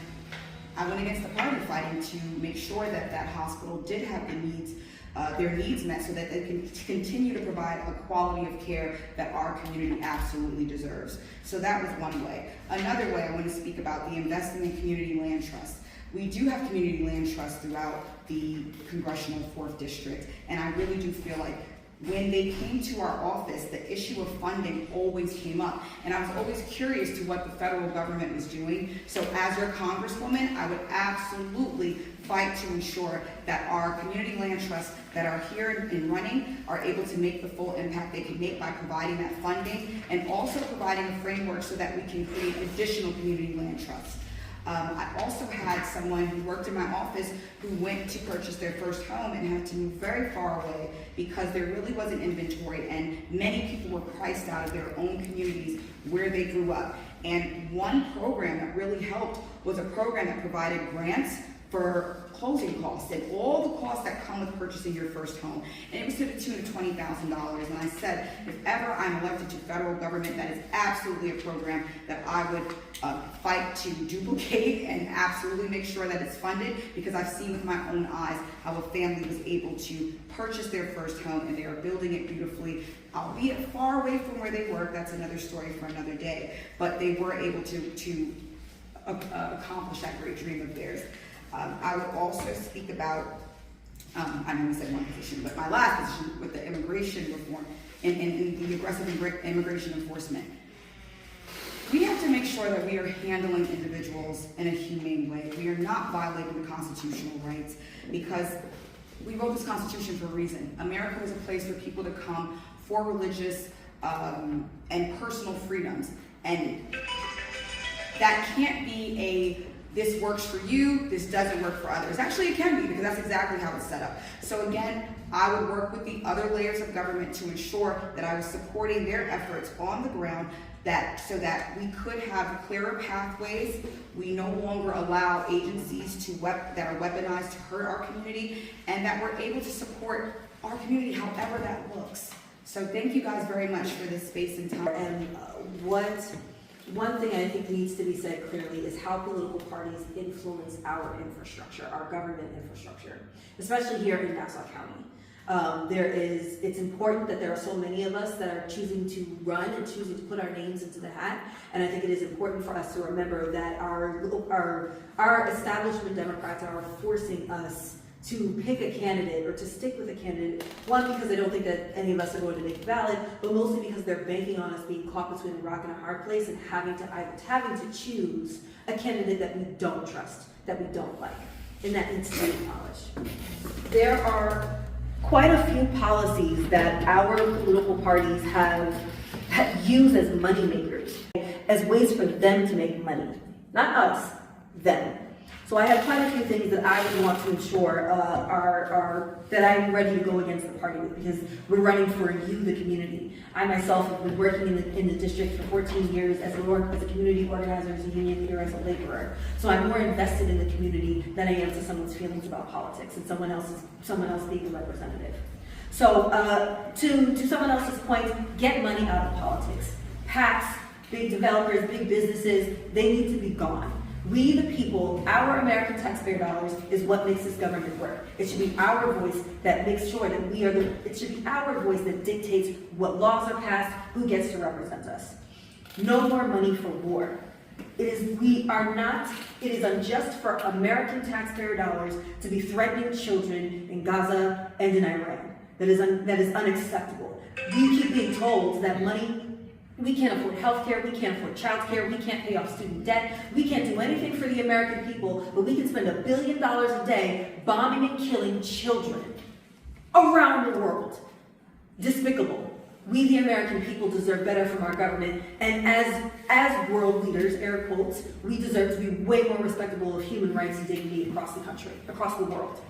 I went against the party fighting to make sure that that hospital did have their needs met so that they can continue to provide a quality of care that our community absolutely deserves. So that was one way. Another way I want to speak about the investing in community land trust. We do have community land trusts throughout the congressional 4th district, and I really do feel like when they came to our office, the issue of funding always came up, and I was always curious to what the federal government was doing. So as your congresswoman, I would absolutely fight to ensure that our community land trusts that are here and running are able to make the full impact they can make by providing that funding, and also providing a framework so that we can create additional community land trusts. I also had someone who worked in my office who went to purchase their first home and had to move very far away because there really wasn't inventory, and many people were priced out of their own communities where they grew up. And one program that really helped was a program that provided grants for closing costs and all the costs that come with purchasing your first home. And it was to the tune of $20,000. And I said, if ever I'm elected to federal government, that is absolutely a program that I would fight to duplicate and absolutely make sure that it's funded, because I've seen with my own eyes how a family was able to purchase their first home and they are building it beautifully, albeit far away from where they work. That's another story for another day. But they were able to accomplish that great dream of theirs. I would also speak about, I know we said one position, but my last position with the immigration reform and the aggressive immigration enforcement. We have to make sure that we are handling individuals in a humane way. We are not violating the constitutional rights, because we wrote this Constitution for a reason. America is a place for people to come for religious and personal freedoms. And that can't be this works for you, this doesn't work for others. Actually, it can be, because that's exactly how it's set up. So again, I would work with the other layers of government to ensure that I was supporting their efforts on the ground, so that we could have clearer pathways. We no longer allow agencies that are weaponized to hurt our community, and that we're able to support our community however that looks. So thank you guys very much for this space and time. And one thing I think needs to be said clearly is how political parties influence our infrastructure, our government infrastructure, especially here in Nassau County. It's important that there are so many of us that are choosing to run and choosing to put our names into the hat. And I think it is important for us to remember that our establishment Democrats are forcing us to pick a candidate or to stick with a candidate, one, because they don't think that any of us are going to make it valid, but mostly because they're banking on us being caught between a rock and a hard place and having to choose a candidate that we don't trust, that we don't like, and that needs to be acknowledged. There are quite a few policies that our political parties have used as money makers, as ways for them to make money, not us, them. So I have quite a few things that I would want to ensure that I'm ready to go against the party with, because we're running for you, the community. I myself have been working in the district for 14 years as a community organizer, as a union leader, as a laborer. So I'm more invested in the community than I am to someone's feelings about politics and someone else being a representative. So to someone else's point, get money out of politics. PACs, big developers, big businesses, they need to be gone. We, the people, our American taxpayer dollars is what makes this government work. It should be our voice that makes sure that it should be our voice that dictates what laws are passed, who gets to represent us. No more money for war. It is unjust for American taxpayer dollars to be threatening children in Gaza and in Iran. That is unacceptable. We keep being told that we can't afford healthcare, we can't afford childcare, we can't pay off student debt, we can't do anything for the American people, but we can spend $1 billion a day bombing and killing children around the world. Despicable. We, the American people, deserve better from our government, and as world leaders, air quotes, we deserve to be way more respectable of human rights and dignity across the country, across the world.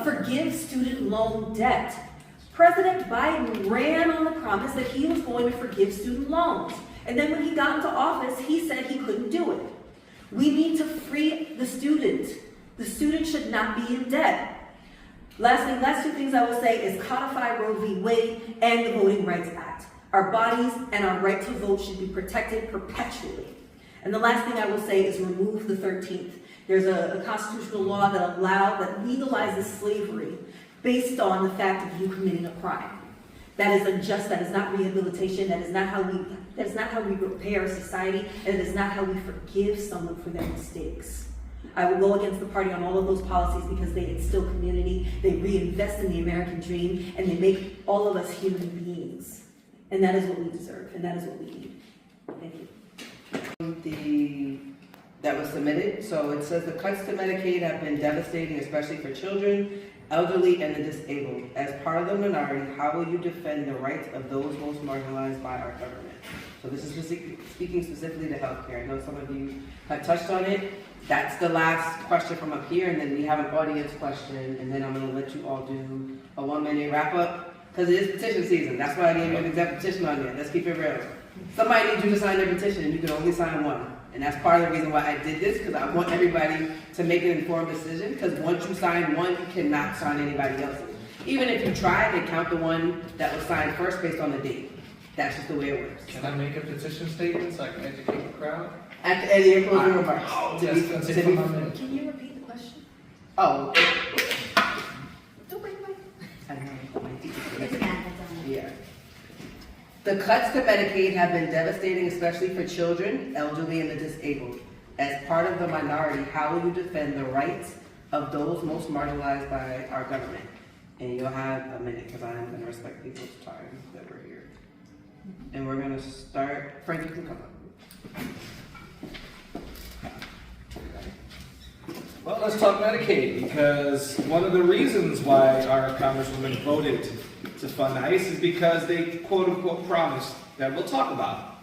Forgive student loan debt. President Biden ran on the promise that he was going to forgive student loans, and then when he got into office, he said he couldn't do it. We need to free the student. The student should not be in debt. Last two things I will say is codify Roe v. Wade and the Voting Rights Act. Our bodies and our right to vote should be protected perpetually. And the last thing I will say is remove the 13th. There's a constitutional law that legalizes slavery based on the fact of you committing a crime. That is unjust, that is not rehabilitation, that is not how we repair a society, and it is not how we forgive someone for their mistakes. I will go against the party on all of those policies because they instill community, they reinvest in the American dream, and they make all of us human beings. And that is what we deserve, and that is what we need. Thank you. That was submitted, so it says the cuts to Medicaid have been devastating, especially for children, elderly, and the disabled. As part of the minority, how will you defend the rights of those most marginalized by our government? So this is speaking specifically to healthcare. I know some of you have touched on it. That's the last question from up here, and then we have an audience question, and then I'm going to let you all do a 1-minute wrap-up, because it is petition season. That's why I gave you an exact petition on there. Let's keep it real. Somebody needs you to sign their petition, and you can only sign one. And that's part of the reason why I did this, because I want everybody to make an informed decision, because once you sign one, you cannot sign anybody else's. Even if you try, they count the one that was signed first based on the date. That's just the way it works. Can I make a petition statement so I can educate the crowd? At the end of your closing remarks. That's it for my minute. Can you repeat the question? Oh. Don't bring my... I know. Yeah. The cuts to Medicaid have been devastating, especially for children, elderly, and the disabled. As part of the minority, how will you defend the rights of those most marginalized by our government? And you'll have a minute, because I am going to respect people's time that we're here. And we're going to start. Frankie, you can come up. Well, let's talk Medicaid, because one of the reasons why our congresswoman voted to fund ICE is because they quote unquote promised that we'll talk about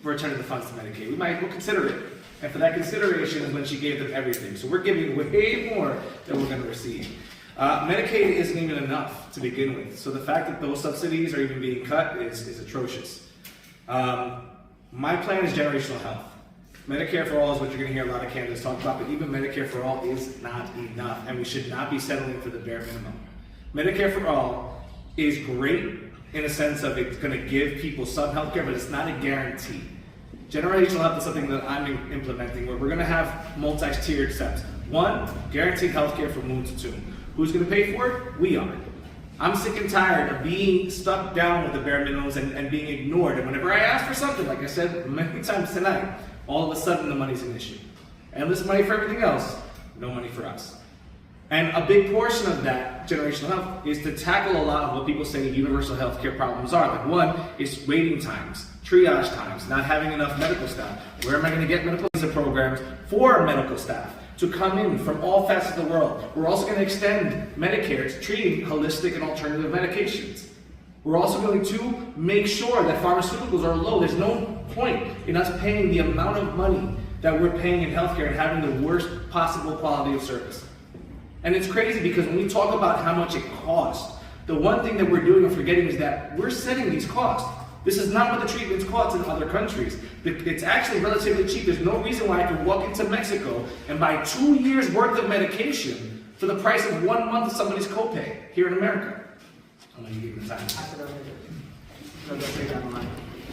returning the funds to Medicaid. We'll consider it. And for that consideration is when she gave them everything. So we're giving way more than we're going to receive. Medicaid isn't even enough to begin with. So the fact that those subsidies are even being cut is atrocious. My plan is generational health. Medicare for all is what you're going to hear a lot of candidates talk about, but even Medicare for all is not enough, and we should not be settling for the bare minimum. Medicare for all is great in a sense of it's going to give people some health care, but it's not a guarantee. Generational health is something that I'm implementing where we're going to have multi-tiered steps. One, guaranteed health care from womb to tomb. Who's going to pay for it? We are. I'm sick and tired of being stuck down with the bare minimums and being ignored. And whenever I ask for something, like I said many times tonight, all of a sudden the money's an issue. Endless money for everything else, no money for us. And a big portion of that generational health is to tackle a lot of what people say universal health care problems are. Like one is waiting times, triage times, not having enough medical staff. Where am I going to get medical programs for medical staff to come in from all facets of the world? We're also going to extend Medicare to treating holistic and alternative medications. We're also going to make sure that pharmaceuticals are low. There's no point in us paying the amount of money that we're paying in healthcare and having the worst possible quality of service. And it's crazy because when we talk about how much it costs, the one thing that we're doing and forgetting is that we're setting these costs. This is not what the treatments cost in other countries. It's actually relatively cheap. There's no reason why I could walk into Mexico and buy 2 years worth of medication for the price of 1 month of somebody's copay here in America. I'm going to give you the time.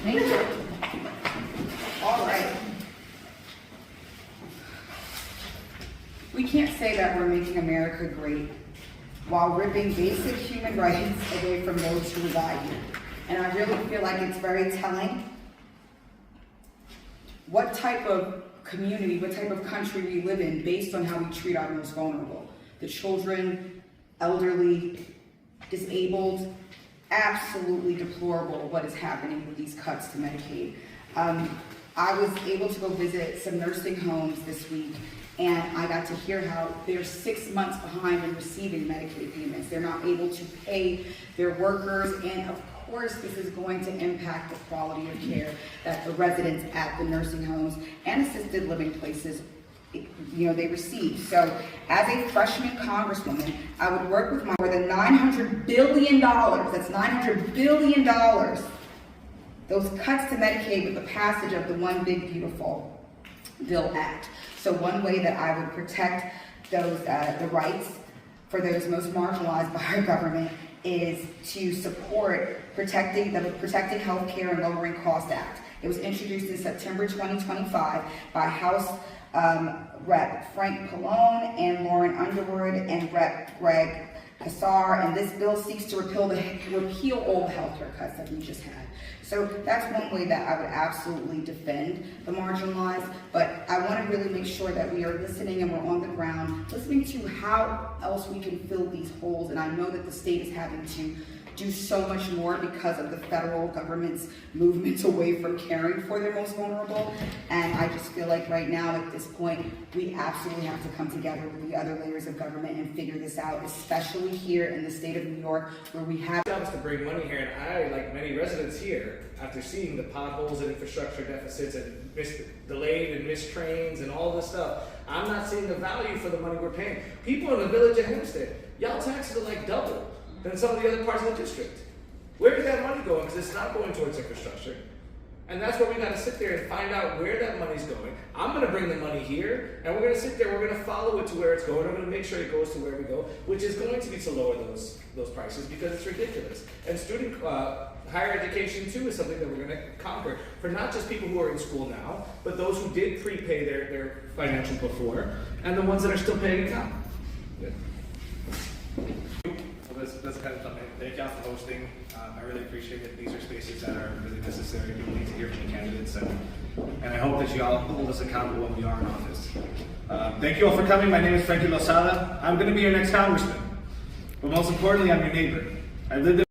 Thank you. All right. We can't say that we're making America great while ripping basic human rights away from those who reside here. And I really feel like it's very telling what type of community, what type of country we live in based on how we treat our most vulnerable. The children, elderly, disabled, absolutely deplorable what is happening with these cuts to Medicaid. I was able to go visit some nursing homes this week, and I got to hear how they're 6 months behind in receiving Medicaid payments. They're not able to pay their workers, and of course this is going to impact the quality of care that the residents at the nursing homes and assisted living places, they receive. So as a freshman congresswoman, I would work with more than $900 billion, that's $900 billion, those cuts to Medicaid with the passage of the One Big Beautiful Bill Act. So one way that I would protect those, the rights for those most marginalized by our government is to support protecting health care and lowering cost act. It was introduced in September 2025 by House Rep. Frank Pallone and Lauren Underwood and Rep. Greg Kassar, and this bill seeks to repeal all the health care cuts that we just had. So that's one way that I would absolutely defend the marginalized, but I want to really make sure that we are listening and we're on the ground, listening to how else we can fill these holes, and I know that the state is having to do so much more because of the federal government's movement away from caring for their most vulnerable. And I just feel like right now at this point, we absolutely have to come together with the other layers of government and figure this out, especially here in the state of New York, where we have jobs to bring money here, and I, like many residents here, after seeing the potholes and infrastructure deficits and delayed and missed trains and all this stuff, I'm not seeing the value for the money we're paying. People in the village of Hempstead, y'all taxes are like double than some of the other parts of the district. Where is that money going? Because it's not going towards infrastructure. And that's where we gotta sit there and find out where that money's going. I'm gonna bring the money here, and we're gonna sit there, we're gonna follow it to where it's going. I'm gonna make sure it goes to where we go, which is going to be to lower those prices because it's ridiculous. And student higher education too is something that we're gonna conquer for not just people who are in school now, but those who did prepay their financials before, and the ones that are still paying it now. Good. That's kind of something. Thank y'all for hosting. I really appreciate it. These are spaces that are really necessary. People need to hear from the candidates, and I hope that you all hold us accountable when we are in office. Thank you all for coming. My name is Frankie Lozada. I'm going to be your next congressman, but most importantly, I'm your neighbor. I lived in